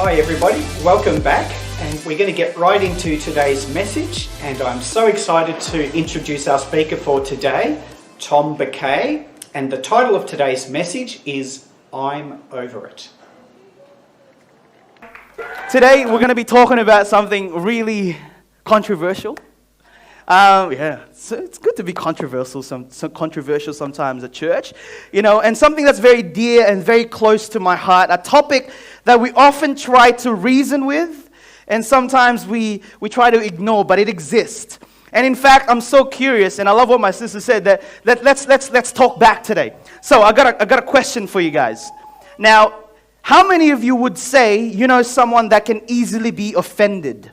Hi everybody, welcome back, and we're going to get right into today's message, and I'm so excited to introduce our speaker for today, Thom Baccay, and the title of today's message is I'm Over It. Today we're going to be talking about something really controversial. So it's good to be controversial sometimes at church, and something that's very dear and very close to my heart, a topic that we often try to reason with, and sometimes we try to ignore, but it exists. And in fact, I'm so curious, and I love what my sister said, that let's talk back today. So I got a question for you guys. Now, how many of you would say you know someone that can easily be offended?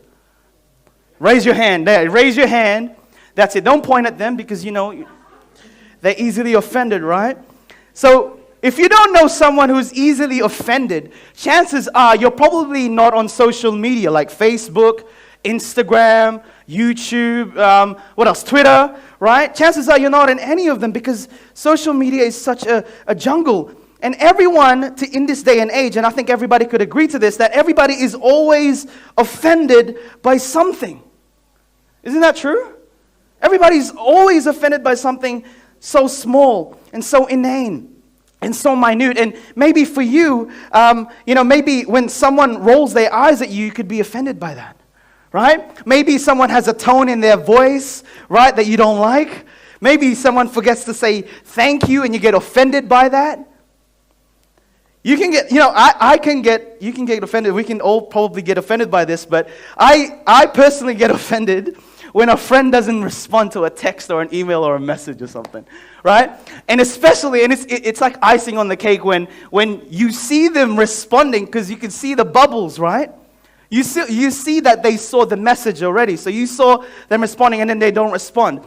Raise your hand. There, raise your hand. That's it. Don't point at them because, they're easily offended, right? So if you don't know someone who's easily offended, chances are you're probably not on social media like Facebook, Instagram, YouTube, what else? Twitter, right? Chances are you're not in any of them because social media is such a jungle. And everyone in this day and age, and I think everybody could agree to this, that everybody is always offended by something. Isn't that true? Everybody's always offended by something so small and so inane and so minute. And maybe for you, maybe when someone rolls their eyes at you, you could be offended by that, right? Maybe someone has a tone in their voice, right, that you don't like. Maybe someone forgets to say thank you and you get offended by that. You can get, you can get offended. We can all probably get offended by this, but I personally get offended when a friend doesn't respond to a text or an email or a message or something, right? And especially, and it's like icing on the cake when you see them responding because you can see the bubbles, right? You see that they saw the message already. So you saw them responding and then they don't respond.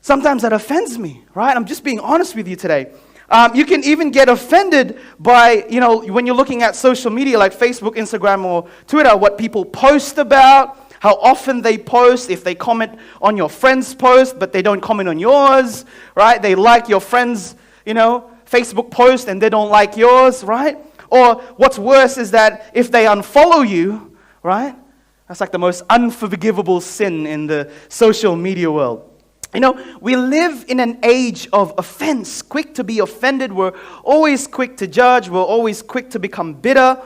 Sometimes that offends me, right? I'm just being honest with you today. You can even get offended by, when you're looking at social media like Facebook, Instagram, or Twitter, what people post about, how often they post, if they comment on your friend's post, but they don't comment on yours, right? They like your friend's, Facebook post and they don't like yours, right? Or what's worse is that if they unfollow you, right? That's like the most unforgivable sin in the social media world. We live in an age of offense, quick to be offended. We're always quick to judge. We're always quick to become bitter.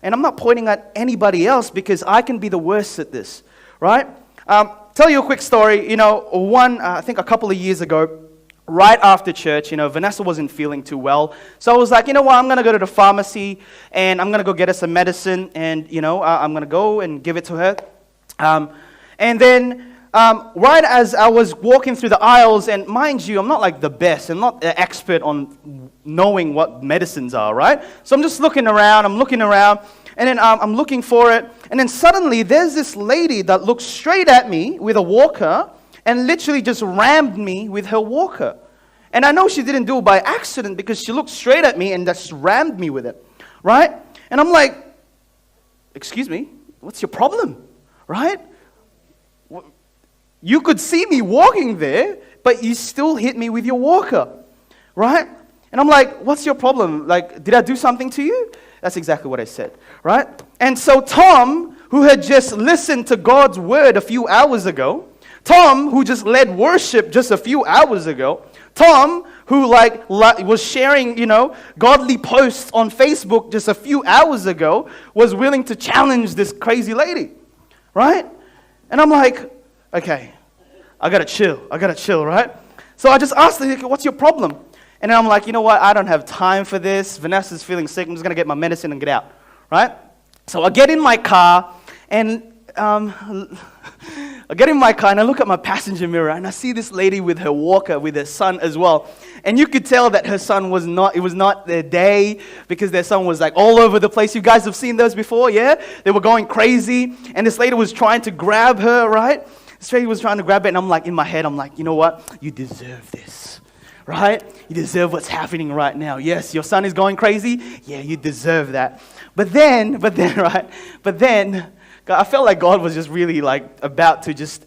And I'm not pointing at anybody else because I can be the worst at this, right? Tell you a quick story. I think a couple of years ago, right after church, Vanessa wasn't feeling too well. So I was like, I'm going to go to the pharmacy and I'm going to go get her some medicine and, I'm going to go and give it to her. And then right as I was walking through the aisles, and mind you, I'm not like the best, I'm not an expert on knowing what medicines are, right? So I'm just looking around, and then I'm looking for it, and then suddenly there's this lady that looked straight at me with a walker, and literally just rammed me with her walker. And I know she didn't do it by accident, because she looked straight at me and just rammed me with it, right? And I'm like, excuse me, what's your problem, right? You could see me walking there, but you still hit me with your walker, right? And I'm like, what's your problem? Like, did I do something to you? That's exactly what I said, right? And so Tom, who had just listened to God's word a few hours ago, Tom, who just led worship just a few hours ago, Tom, who was sharing, godly posts on Facebook just a few hours ago, was willing to challenge this crazy lady, right? And I'm like, okay, I gotta chill, right? So I just asked her, what's your problem? And then I'm like, you know what, I don't have time for this. Vanessa's feeling sick, I'm just gonna get my medicine and get out, right? So I get in my car, and I look at my passenger mirror, and I see this lady with her walker, with her son as well. And you could tell that her son was not their day, because their son was like all over the place. You guys have seen those before, yeah? They were going crazy, and this lady was trying to grab her, right? This lady was trying to grab it, and I'm like, in my head, I'm like, you know what? You deserve this, right? You deserve what's happening right now. Yes, your son is going crazy. Yeah, you deserve that. But then, I felt like God was just really about to just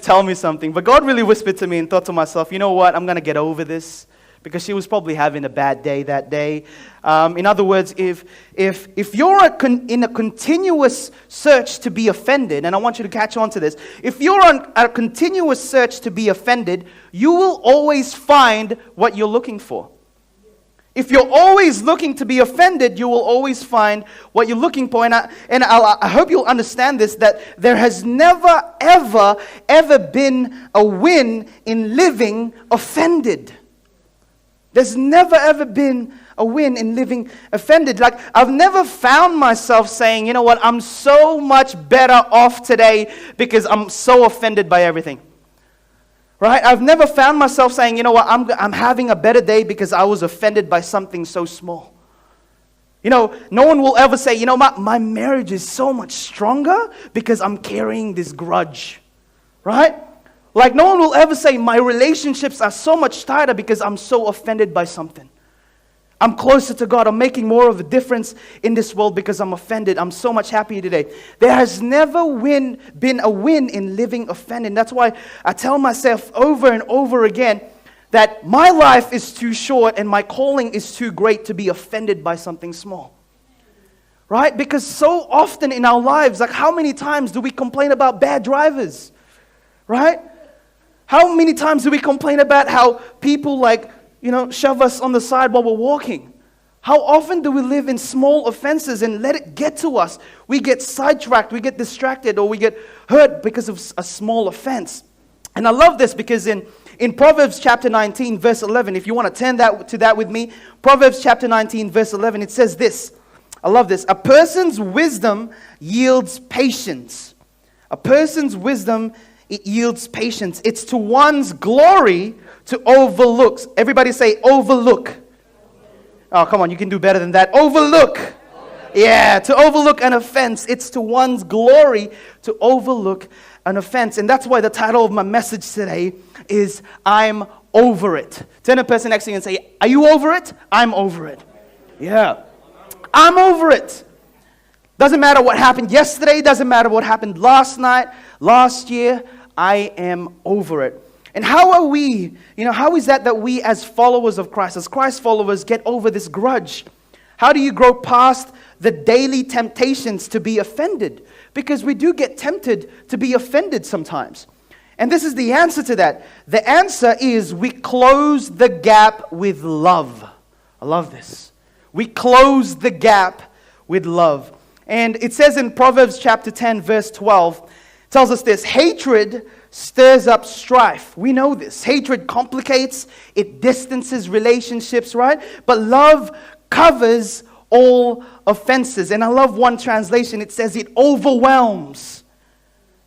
tell me something. But God really whispered to me and thought to myself, you know what? I'm going to get over this because she was probably having a bad day that day. In other words, if you're in a continuous search to be offended, and I want you to catch on to this, if you're on a continuous search to be offended, you will always find what you're looking for. If you're always looking to be offended, you will always find what you're looking for. And I hope you'll understand this, that there has never, ever been a win in living offended. There's never, ever been a win in living offended. Like, I've never found myself saying, you know what, I'm so much better off today because I'm so offended by everything. Right? I've never found myself saying, you know what, I'm having a better day because I was offended by something so small. You know, no one will ever say, you know, my marriage is so much stronger because I'm carrying this grudge. Right? Like, no one will ever say my relationships are so much tighter because I'm so offended by something. I'm closer to God. I'm making more of a difference in this world because I'm offended. I'm so much happier today. There has never been a win in living offended. That's why I tell myself over and over again that my life is too short and my calling is too great to be offended by something small. Right? Because so often in our lives, like, how many times do we complain about bad drivers? Right? How many times do we complain about how people, like, shove us on the side while we're walking? How often do we live in small offenses and let it get to us? We get sidetracked, we get distracted, or we get hurt because of a small offense. And I love this because in Proverbs chapter 19, verse 11, if you want to turn to that with me, Proverbs chapter 19, verse 11, it says this. I love this. A person's wisdom yields patience. A person's wisdom, it yields patience. It's to one's glory to overlook. Everybody say overlook. Oh, come on, you can do better than that. Overlook. Yeah, to overlook an offense. It's to one's glory to overlook an offense. And that's why the title of my message today is I'm over it. Turn to the person next to you and say, are you over it? I'm over it. Yeah. I'm over it. Doesn't matter what happened yesterday. Doesn't matter what happened last night, last year. I am over it. And how are we, how is that we as followers of Christ, as Christ followers, get over this grudge? How do you grow past the daily temptations to be offended? Because we do get tempted to be offended sometimes. And this is the answer to that. The answer is we close the gap with love. I love this. We close the gap with love. And it says in Proverbs chapter 10, verse 12, tells us this: hatred stirs up strife. We know this. Hatred complicates, it distances relationships, right? But love covers all offenses. And I love one translation. It says it overwhelms.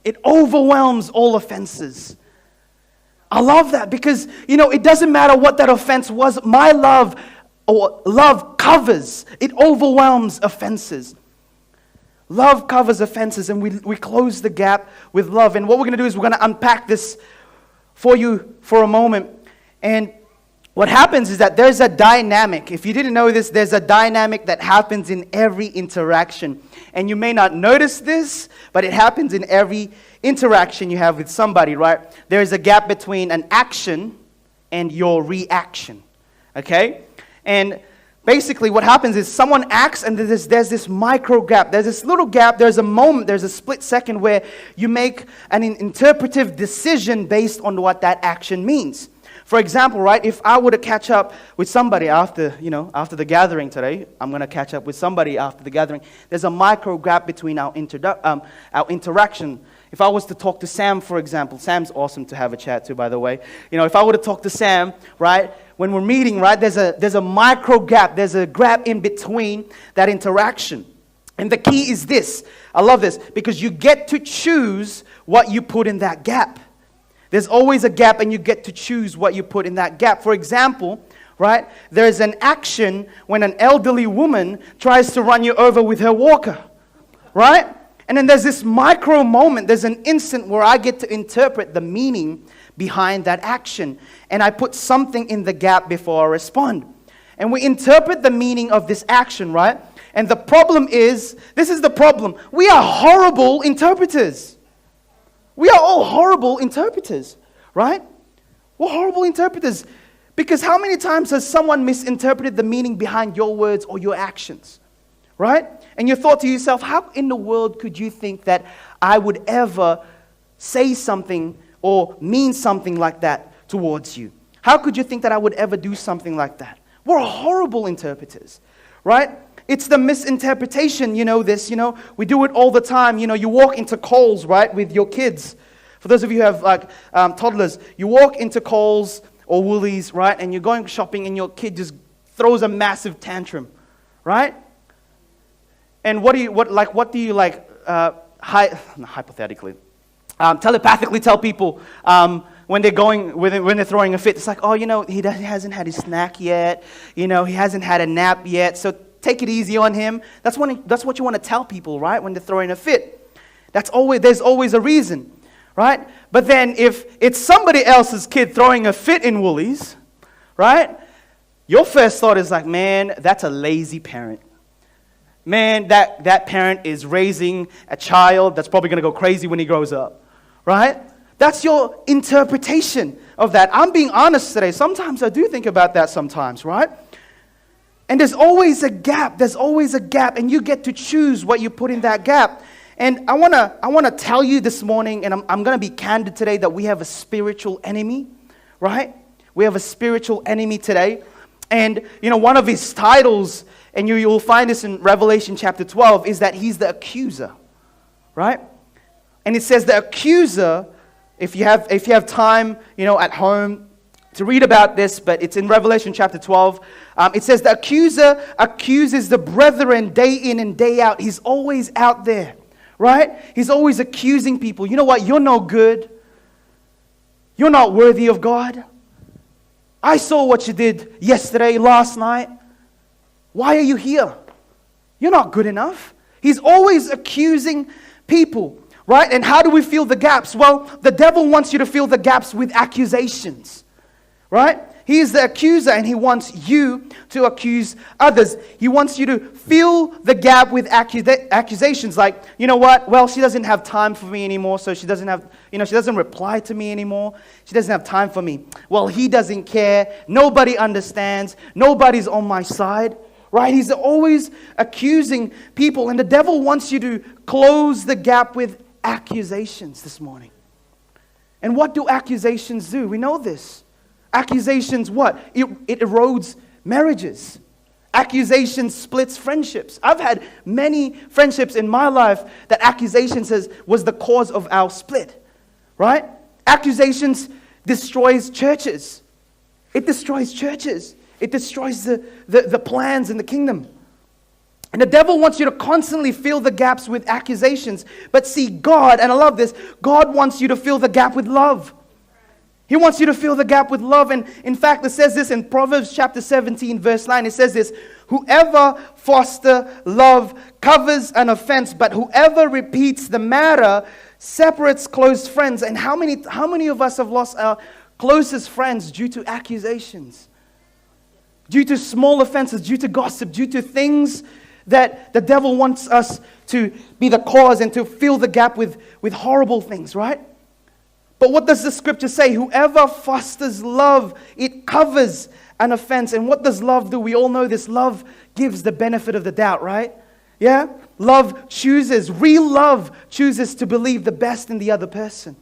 It overwhelms all offenses. I love that because, it doesn't matter what that offense was. My love covers. It overwhelms offenses. Love covers offenses, and we close the gap with love. And what we're going to do is we're going to unpack this for you for a moment. And what happens is that there's a dynamic. If you didn't know this, there's a dynamic that happens in every interaction. And you may not notice this, but it happens in every interaction you have with somebody, right? There's a gap between an action and your reaction, okay? And basically, what happens is someone acts and there's this micro gap. There's this little gap. There's a moment. There's a split second where you make an interpretive decision based on what that action means. For example, right, if I were to catch up with somebody after the gathering today, I'm going to catch up with somebody after the gathering. There's a micro gap between our interaction. If I was to talk to Sam, for example, Sam's awesome to have a chat to, by the way. If I were to talk to Sam, right, when we're meeting, right, there's a micro gap. There's a gap in between that interaction. And the key is this. I love this because you get to choose what you put in that gap. There's always a gap and you get to choose what you put in that gap. For example, right, there's an action when an elderly woman tries to run you over with her walker, right? And then there's this micro moment, there's an instant where I get to interpret the meaning behind that action. And I put something in the gap before I respond. And we interpret the meaning of this action, right? And the problem is, this is the problem, we are horrible interpreters. We are all horrible interpreters, right? We're horrible interpreters Because how many times has someone misinterpreted the meaning behind your words or your actions? Right? And you thought to yourself, how in the world could you think that I would ever say something or mean something like that towards you? How could you think that I would ever do something like that? We're horrible interpreters, right? It's the misinterpretation, we do it all the time. You walk into Coles, right, with your kids. For those of you who have toddlers, you walk into Coles or Woolies, right, and you're going shopping and your kid just throws a massive tantrum, right? And what do you hypothetically, telepathically tell people when they're throwing a fit? It's like, oh, he hasn't had his snack yet, he hasn't had a nap yet, so take it easy on him. That's what you want to tell people, right? When they're throwing a fit, there's always a reason, right? But then if it's somebody else's kid throwing a fit in Woolies, right? Your first thought is like, man, that's a lazy parent. Man, that parent is raising a child that's probably going to go crazy when he grows up, right? That's your interpretation of that. I'm being honest today. Sometimes I do think about that sometimes, right? And there's always a gap. And you get to choose what you put in that gap. And I want to tell you this morning, and I'm going to be candid today, that we have a spiritual enemy, right? We have a spiritual enemy today. And, one of his titles, and you'll find this in Revelation chapter 12, is that he's the accuser, right? And it says the accuser, if you have time, at home to read about this, but it's in Revelation chapter 12. It says the accuser accuses the brethren day in and day out. He's always out there, right? He's always accusing people. You know what? You're no good. You're not worthy of God. I saw what you did yesterday, last night. Why are you here? You're not good enough. He's always accusing people, right? And how do we fill the gaps? Well, the devil wants you to fill the gaps with accusations, right? He is the accuser, and he wants you to accuse others. He wants you to fill the gap with accusations like, you know what? Well, she doesn't have time for me anymore, so she doesn't reply to me anymore. She doesn't have time for me. Well, he doesn't care. Nobody understands. Nobody's on my side, right? He's always accusing people, and the devil wants you to close the gap with accusations this morning. And what do accusations do? We know this. Accusations, what? It erodes marriages. Accusations splits friendships. I've had many friendships in my life that accusations was the cause of our split, right? Accusations destroys churches. It destroys churches. It destroys the plans in the kingdom. And the devil wants you to constantly fill the gaps with accusations. But see, God, and I love this, God wants you to fill the gap with love. He wants you to fill the gap with love. And in fact, it says this in Proverbs chapter 17, verse 9. It says this, whoever fosters love covers an offense, but whoever repeats the matter separates close friends. And how many of us have lost our closest friends due to accusations? Due to small offenses, due to gossip, due to things that the devil wants us to be the cause and to fill the gap with horrible things, right? But what does the scripture say? Whoever fosters love, it covers an offense. And what does love do? We all know this. Love gives the benefit of the doubt, right? Yeah? Real love chooses to believe the best in the other person.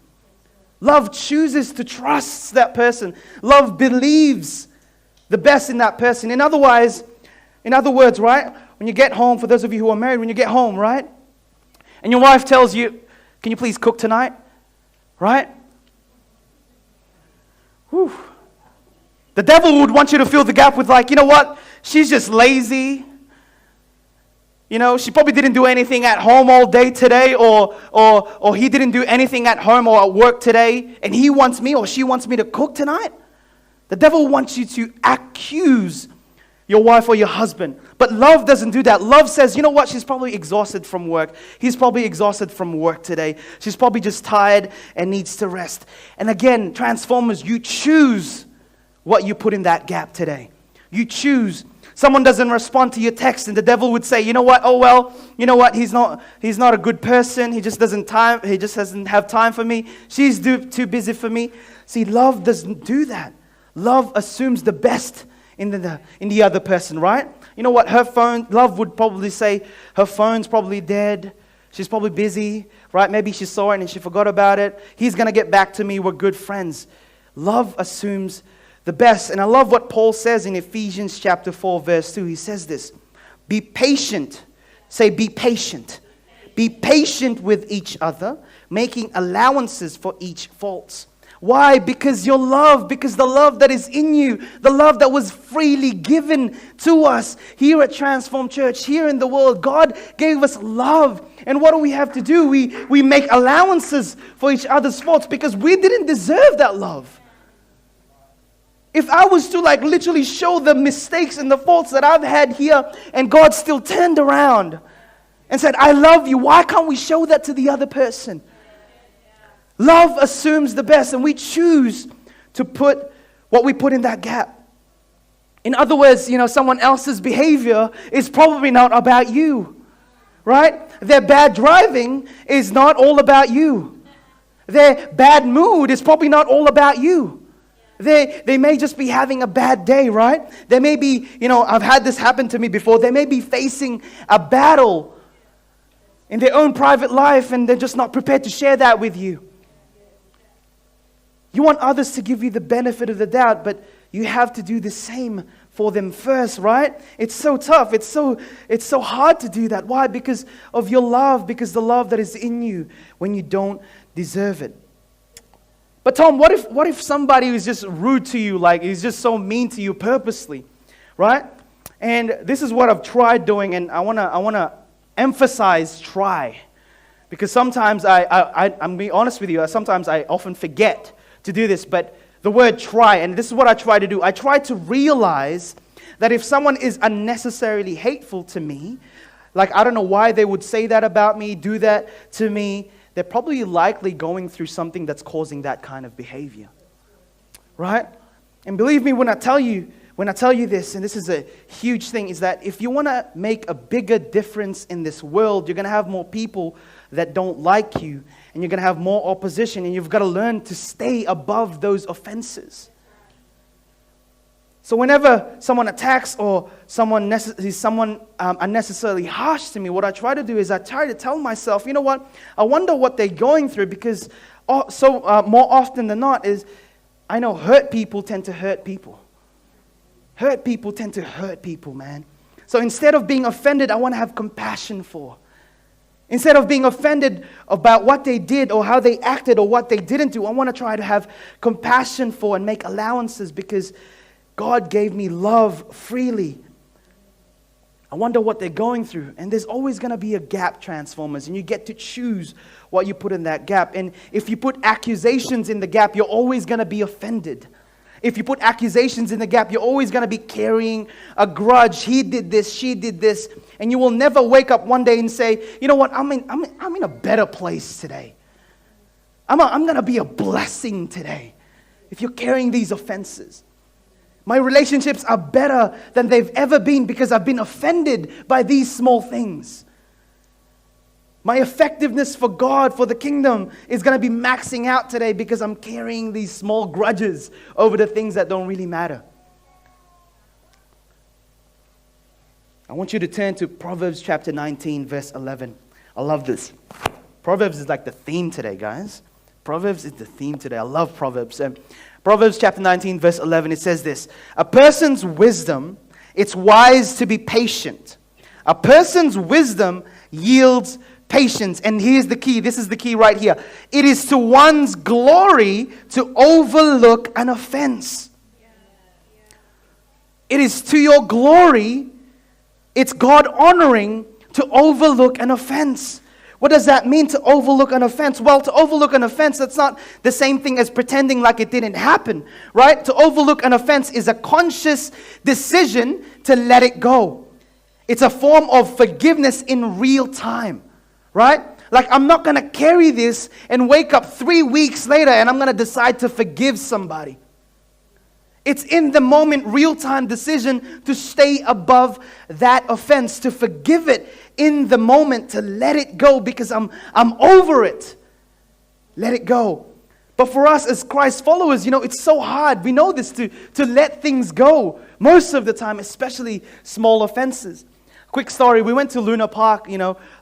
Love chooses to trust that person. Love believes the best in that person. In other words, right? When you get home, for those of you who are married, when you get home, right? And your wife tells you, can you please cook tonight? Right? Whew. The devil would want you to fill the gap with like, you know what? She's just lazy. She probably didn't do anything at home all day today, or he didn't do anything at home or at work today, and he wants me or she wants me to cook tonight. The devil wants you to accuse your wife or your husband. But love doesn't do that. Love says, you know what? She's probably exhausted from work. He's probably exhausted from work today. She's probably just tired and needs to rest. And again, Transformers, you choose what you put in that gap today. You choose. Someone doesn't respond to your text, and the devil would say, you know what? Oh, well, you know what? He's not a good person. He just doesn't have time for me. She's too busy for me. See, love doesn't do that. Love assumes the best in the other person, right? You know what? Love would probably say her phone's probably dead. She's probably busy, right? Maybe she saw it and she forgot about it. He's going to get back to me. We're good friends. Love assumes the best. And I love what Paul says in Ephesians chapter 4, verse 2. He says this, be patient. Say, be patient. Be patient with each other, making allowances for each fault. Why? Because the love that is in you, the love that was freely given to us here at Transform Church, here in the world, God gave us love. And what do we have to do? We make allowances for each other's faults because we didn't deserve that love. If I was to literally show the mistakes and the faults that I've had here, and God still turned around and said, I love you, why can't we show that to the other person? Love assumes the best, and we choose to put what we put in that gap. In other words, someone else's behavior is probably not about you, right? Their bad driving is not all about you. Their bad mood is probably not all about you. They may just be having a bad day, right? They may be, I've had this happen to me before. They may be facing a battle in their own private life, and they're just not prepared to share that with you. You want others to give you the benefit of the doubt, but you have to do the same for them first, right? It's so tough. It's so hard to do that. Why? Because of your love, because the love that is in you when you don't deserve it. But Tom, what if somebody is just rude to you, he's just so mean to you purposely, right? And this is what I've tried doing, and I wanna emphasize try, because sometimes I'm being honest with you. Sometimes I often forget to do this, but the word try, and this is what I try to do. I try to realize that if someone is unnecessarily hateful to me, I don't know why they would say that about me, do that to me, they're probably likely going through something that's causing that kind of behavior, right? And believe me when I tell you this, and this is a huge thing, is that if you want to make a bigger difference in this world, you're going to have more people that don't like you, and you're going to have more opposition, and you've got to learn to stay above those offenses. So whenever someone attacks or someone unnecessarily harsh to me, what I try to do is I try to tell myself, you know what, I wonder what they're going through, because more often than not is, I know hurt people tend to hurt people. Hurt people tend to hurt people, man. So instead of being offended, I want to have compassion for. Instead of being offended about what they did or how they acted or what they didn't do, I want to try to have compassion for and make allowances because God gave me love freely. I wonder what they're going through. And there's always going to be a gap, Transformers, and you get to choose what you put in that gap. And if you put accusations in the gap, you're always going to be offended. If you put accusations in the gap, you're always going to be carrying a grudge. He did this, she did this. And you will never wake up one day and say, you know what, I'm in a better place today. I'm going to be a blessing today. If you're carrying these offenses. My relationships are better than they've ever been because I've been offended by these small things. My effectiveness for God, for the kingdom, is going to be maxing out today because I'm carrying these small grudges over the things that don't really matter. I want you to turn to Proverbs chapter 19, verse 11. I love this. Proverbs is like the theme today, guys. Proverbs is the theme today. I love Proverbs. Proverbs chapter 19, verse 11, it says this. A person's wisdom, it's wise to be patient. A person's wisdom yields patience. And here's the key. This is the key right here. It is to one's glory to overlook an offense. It is to your glory. It's God honoring to overlook an offense. What does that mean, to overlook an offense? Well, to overlook an offense, that's not the same thing as pretending like it didn't happen, right? To overlook an offense is a conscious decision to let it go. It's a form of forgiveness in real time, right? Like, I'm not going to carry this and wake up 3 weeks later and I'm going to decide to forgive somebody. It's in the moment, real-time decision to stay above that offense, to forgive it in the moment, to let it go because I'm over it. Let it go. But for us as Christ followers, it's so hard. We know this to let things go most of the time, especially small offenses. Quick story, we went to Luna Park,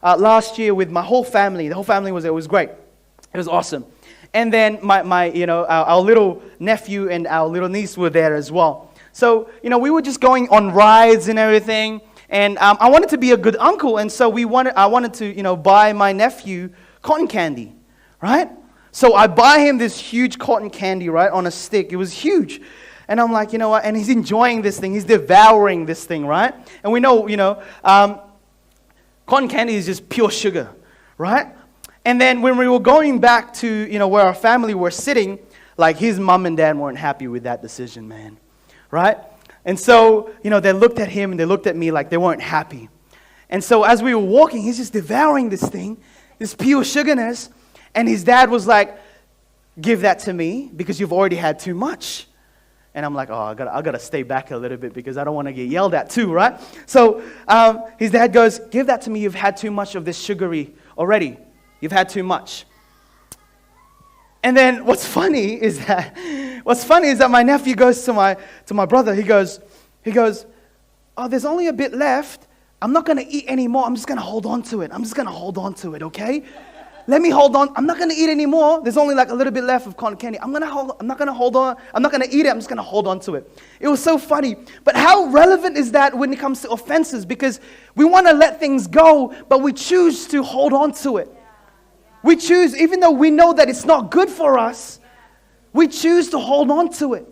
last year with my whole family. The whole family was there. It was great. It was awesome. And then our little nephew and our little niece were there as well. So, we were just going on rides and everything. And I wanted to be a good uncle. And so I wanted to, buy my nephew cotton candy, right? So I buy him this huge cotton candy, right, on a stick. It was huge. And I'm like, you know what? And he's enjoying this thing. He's devouring this thing, right? And we know, cotton candy is just pure sugar, right? And then when we were going back to, where our family were sitting, like his mom and dad weren't happy with that decision, man, right? And so, they looked at him and they looked at me like they weren't happy. And so as we were walking, he's just devouring this thing, this pure sugarness. And his dad was like, give that to me because you've already had too much. And I'm like, I gotta stay back a little bit because I don't want to get yelled at too, right? So his dad goes, give that to me. You've had too much of this sugary already. You've had too much. And then what's funny is that my nephew goes to my brother. He goes, oh, there's only a bit left. I'm not going to eat anymore. I'm just going to hold on to it. Okay? Let me hold on. I'm not going to eat anymore. There's only like a little bit left of cotton candy. I'm not going to hold on. I'm not going to eat it. I'm just going to hold on to it. It was so funny. But how relevant is that when it comes to offenses? Because we want to let things go, but we choose to hold on to it. We choose, even though we know that it's not good for us, we choose to hold on to it.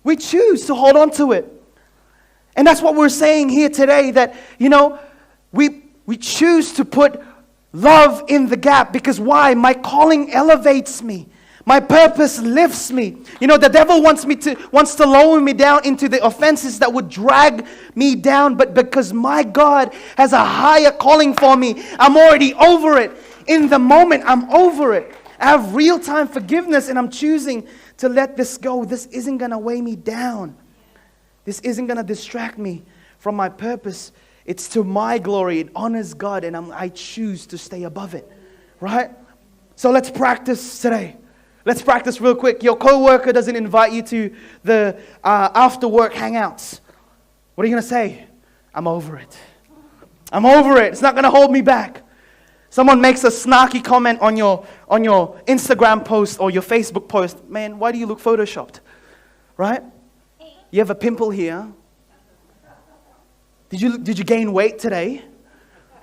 We choose to hold on to it. And that's what we're saying here today, that, we choose to put love in the gap. Because why? My calling elevates me. My purpose lifts me. The devil wants to lower me down into the offenses that would drag me down. But because my God has a higher calling for me, I'm already over it. In the moment, I'm over it. I have real-time forgiveness and I'm choosing to let this go. This isn't going to weigh me down. This isn't going to distract me from my purpose. It's to my glory. It honors God, and I choose to stay above it. Right? So let's practice today. Let's practice real quick. Your co-worker doesn't invite you to the after-work hangouts. What are you going to say? I'm over it. I'm over it. It's not going to hold me back. Someone makes a snarky comment on your Instagram post or your Facebook post. Man, why do you look photoshopped? Right? You have a pimple here. Did you gain weight today?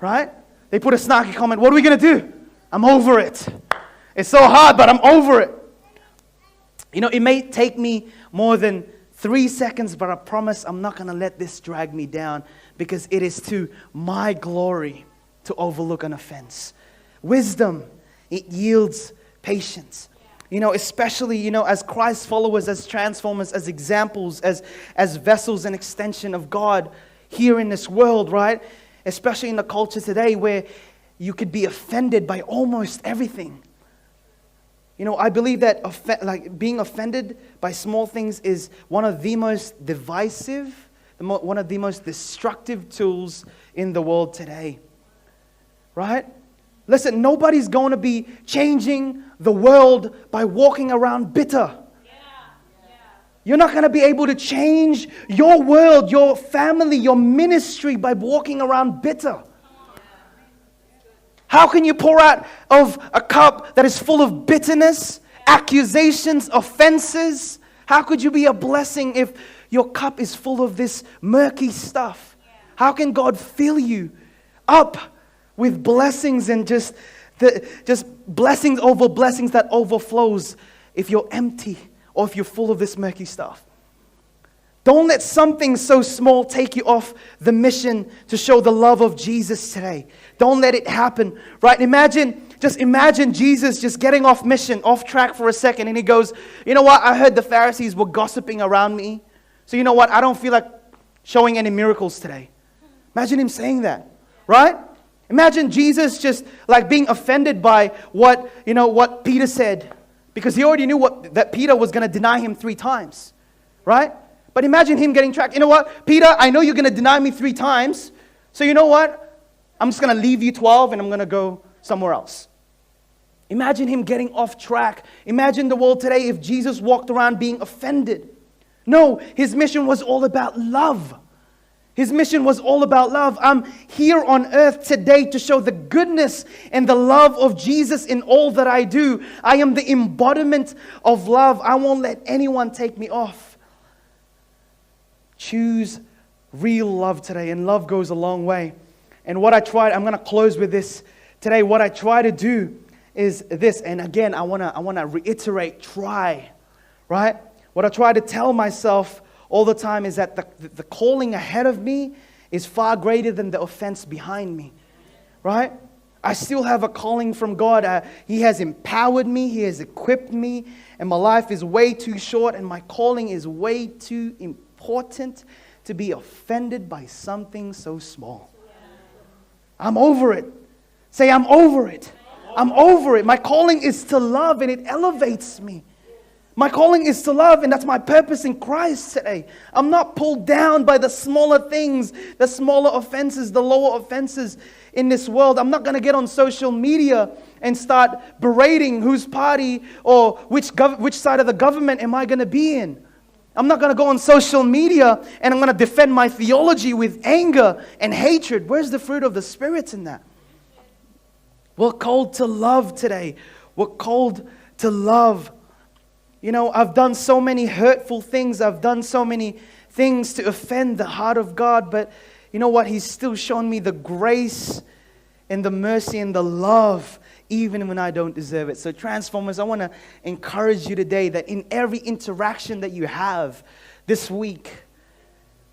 Right? They put a snarky comment. What are we going to do? I'm over it. It's so hard, but I'm over it. It may take me more than 3 seconds, but I promise I'm not going to let this drag me down, because it is to my glory to overlook an offense. Wisdom, it yields patience. Especially, as Christ followers, as transformers, as examples, as vessels and extension of God here in this world, right? Especially in the culture today where you could be offended by almost everything. I believe that being offended by small things is one of the most divisive, one of the most destructive tools in the world today. Right? Listen, nobody's going to be changing the world by walking around bitter. You're not going to be able to change your world, your family, your ministry by walking around bitter. How can you pour out of a cup that is full of bitterness, accusations, offenses? How could you be a blessing if your cup is full of this murky stuff? How can God fill you up with blessings and just blessings over blessings that overflows if you're empty or if you're full of this murky stuff? Don't let something so small take you off the mission to show the love of Jesus today. Don't let it happen, right? Imagine Jesus just getting off mission, off track for a second, and he goes, you know what? I heard the Pharisees were gossiping around me. So you know what? I don't feel like showing any miracles today. Imagine him saying that, right? Imagine Jesus just like being offended by what Peter said, because he already knew that Peter was going to deny him 3 times, right? But imagine him getting tracked. You know what, Peter, I know you're going to deny me 3 times, so you know what? I'm just going to leave you 12 and I'm going to go somewhere else. Imagine him getting off track. Imagine the world today if Jesus walked around being offended. No, his mission was all about love. His mission was all about love. I'm here on earth today to show the goodness and the love of Jesus in all that I do. I am the embodiment of love. I won't let anyone take me off. Choose real love today, and love goes a long way. And what I'm going to close with this today. What I try to do is this, and again, I want to reiterate, try, right? What I try to tell myself all the time is that the calling ahead of me is far greater than the offense behind me, right? I still have a calling from God. He has empowered me. He has equipped me. And my life is way too short. And my calling is way too important to be offended by something so small. I'm over it. Say, I'm over it. I'm over it. My calling is to love, and it elevates me. My calling is to love, and that's my purpose in Christ today. I'm not pulled down by the smaller things, the smaller offenses, the lower offenses in this world. I'm not going to get on social media and start berating whose party or which side of the government am I going to be in. I'm not going to go on social media and I'm going to defend my theology with anger and hatred. Where's the fruit of the Spirit in that? We're called to love today. We're called to love. You know, I've done so many hurtful things. I've done so many things to offend the heart of God. But you know what? He's still shown me the grace and the mercy and the love even when I don't deserve it. So Transformers, I want to encourage you today that in every interaction that you have this week,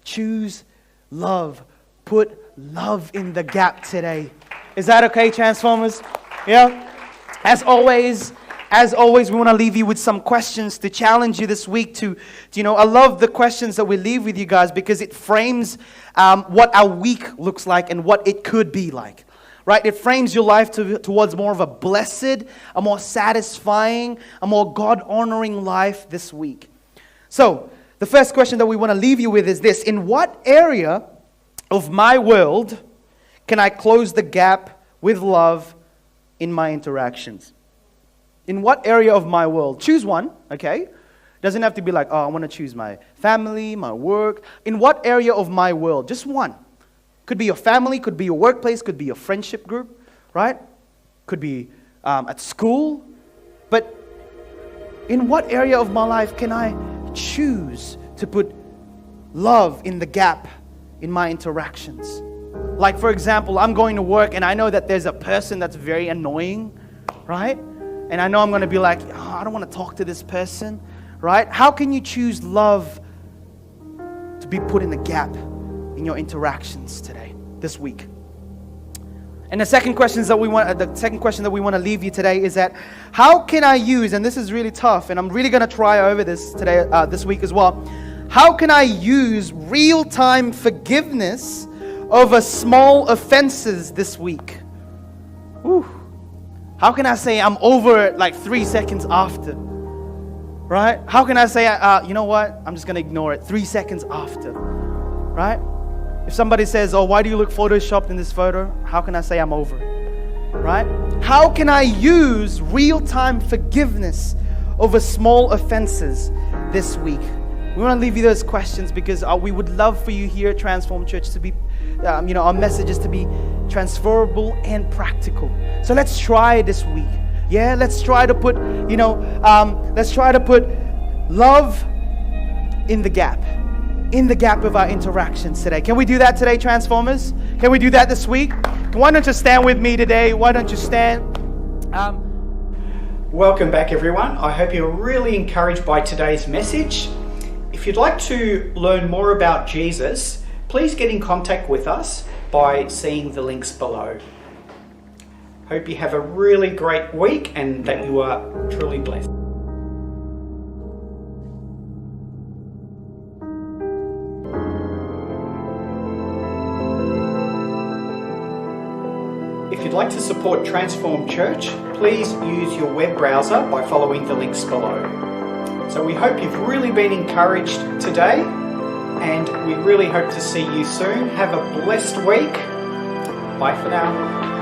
choose love. Put love in the gap today. Is that okay, Transformers? Yeah? As always, we want to leave you with some questions to challenge you this week to I love the questions that we leave with you guys because it frames what our week looks like and what it could be like. Right? It frames your life towards more of a blessed, a more satisfying, a more God-honoring life this week. So, the first question that we want to leave you with is this. In what area of my world can I close the gap with love in my interactions? In what area of my world? Choose one, okay? Doesn't have to be like, I want to choose my family, my work. In what area of my world? Just one. Could be your family, could be your workplace, could be your friendship group, right? Could be at school. But in what area of my life can I choose to put love in the gap in my interactions? Like, for example, I'm going to work and I know that there's a person that's very annoying, right? And I know I'm going to be like, I don't want to talk to this person, right? How can you choose love to be put in the gap in your interactions today, this week? And the second question that we want to leave you today is that how can I use, and this is really tough, and I'm really going to try over this today, this week as well. How can I use real-time forgiveness over small offenses this week? Whew. How can I say I'm over it like 3 seconds after? Right? How can I say, you know what? I'm just going to ignore it 3 seconds after. Right? If somebody says, why do you look photoshopped in this photo? How can I say I'm over it? Right? How can I use real-time forgiveness over small offenses this week? We want to leave you those questions because we would love for you here at Transform Church to be, our messages to be transferable and practical. So let's try this week. Yeah, let's try to put, love in the gap of our interactions today. Can we do that today, Transformers? Can we do that this week? Why don't you stand with me today? Why don't you stand? Welcome back, everyone. I hope you're really encouraged by today's message. If you'd like to learn more about Jesus, please get in contact with us by seeing the links below. Hope you have a really great week and that you are truly blessed. If you'd like to support Transform Church, please use your web browser by following the links below. So we hope you've really been encouraged today, and we really hope to see you soon. Have a blessed week. Bye for now.